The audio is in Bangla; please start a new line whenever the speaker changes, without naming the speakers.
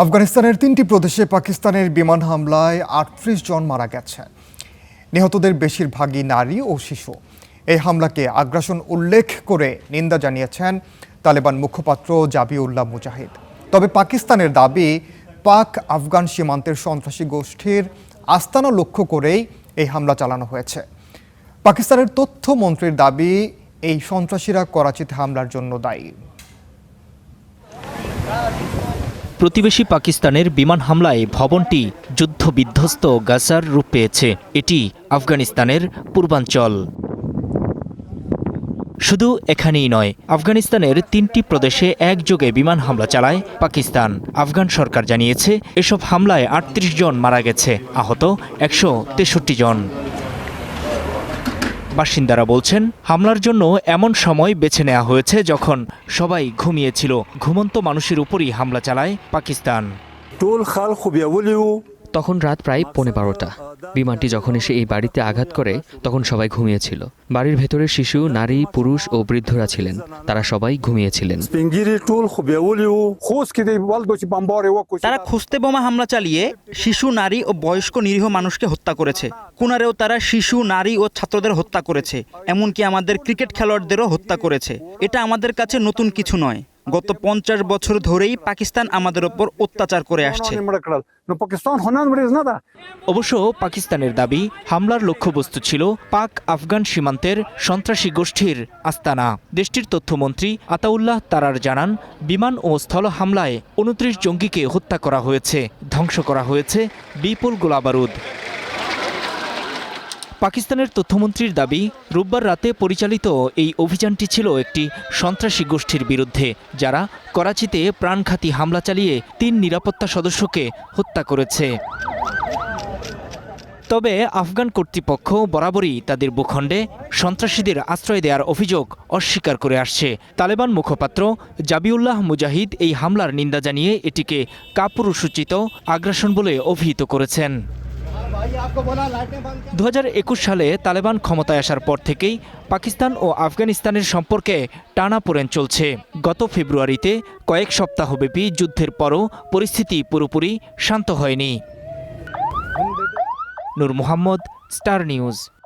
আফগানিস্তানের ৩টি প্রদেশে পাকিস্তানের বিমান হামলায় ৩৮ জন মারা গেছে। নিহতদের বেশিরভাগই নারী ও শিশু। এই হামলাকে আগ্রাসন উল্লেখ করে নিন্দা জানিয়েছেন তালেবান মুখপাত্র জাবিউল্লাহ মুজাহিদ। তবে পাকিস্তানের দাবি, পাক আফগান সীমান্তের সন্ত্রাসী গোষ্ঠীর আস্তানা লক্ষ্য করেই এই হামলা চালানো হয়েছে। পাকিস্তানের তথ্যমন্ত্রীর দাবি, এই সন্ত্রাসীরা করাচিতে হামলার জন্য দায়ী।
প্রতিবেশী পাকিস্তানের বিমান হামলায় ভবনটি যুদ্ধবিধ্বস্ত গাজার রূপ পেয়েছে। এটি আফগানিস্তানের পূর্বাঞ্চল। শুধু এখানেই নয়, আফগানিস্তানের ৩টি প্রদেশে একযোগে বিমান হামলা চালায় পাকিস্তান। আফগান সরকার জানিয়েছে, এসব হামলায় ৩৮ জন মারা গেছে, আহত ১৬৩ জন। বাসিন্দারা বলছেন, হামলার জন্য এমন সময় বেছে নেওয়া হয়েছে যখন সবাই ঘুমিয়েছিল। ঘুমন্ত মানুষের উপরই হামলা চালায় পাকিস্তান।
তখন রাত প্রায় 12:15। বিমানটি যখন এসে এই বাড়িতে আঘাত করে তখন সবাই ঘুমিয়েছিল। বাড়ির ভেতরে শিশু, নারী, পুরুষ ও বৃদ্ধরা ছিলেন। তারা সবাই ঘুমিয়েছিলেন।
তারা খুস্তে বোমা হামলা চালিয়ে শিশু, নারী ও বয়স্ক নিরীহ মানুষকে হত্যা করেছে। কুনারেও তারা শিশু, নারী ও ছাত্রদের হত্যা করেছে। এমনকি আমাদের ক্রিকেট খেলোয়াড়দেরও হত্যা করেছে। এটা আমাদের কাছে নতুন কিছু নয়। গত ৫০ বছর ধরেই পাকিস্তান আমাদের ওপর অত্যাচার করে আসছে।
অবশ্য পাকিস্তানের দাবি, হামলার লক্ষ্যবস্তু ছিল পাক আফগান সীমান্তের সন্ত্রাসী গোষ্ঠীর আস্তানা। দেশটির তথ্যমন্ত্রী আতাউল্লাহ তারার জানান, বিমান ও স্থল হামলায় ২৯ জঙ্গিকে হত্যা করা হয়েছে, ধ্বংস করা হয়েছে বিপুল গোলাবারুদ। পাকিস্তানের তথ্যমন্ত্রীর দাবি, রোববার রাতে পরিচালিত এই অভিযানটি ছিল একটি সন্ত্রাসী গোষ্ঠীর বিরুদ্ধে, যারা করাচিতে প্রাণঘাতী হামলা চালিয়ে ৩ নিরাপত্তা সদস্যকে হত্যা করেছে। তবে আফগান কর্তৃপক্ষ বরাবরই তাদের ভূখণ্ডে সন্ত্রাসীদের আশ্রয় দেওয়ার অভিযোগ অস্বীকার করে আসছে। তালেবান মুখপাত্র জাবিউল্লাহ মুজাহিদ এই হামলার নিন্দা জানিয়ে এটিকে কাপুরুষোচিত আগ্রাসন বলে অভিহিত করেছেন। ২০২১ সালে তালেবান ক্ষমতায় আসার পর থেকেই পাকিস্তান ও আফগানিস্তানের সম্পর্কে টানাপোড়েন চলছে। গত ফেব্রুয়ারিতে কয়েক সপ্তাহব্যাপী যুদ্ধের পরও পরিস্থিতি পুরোপুরি শান্ত হয়নি। নূর মোহাম্মদ, স্টার নিউজ।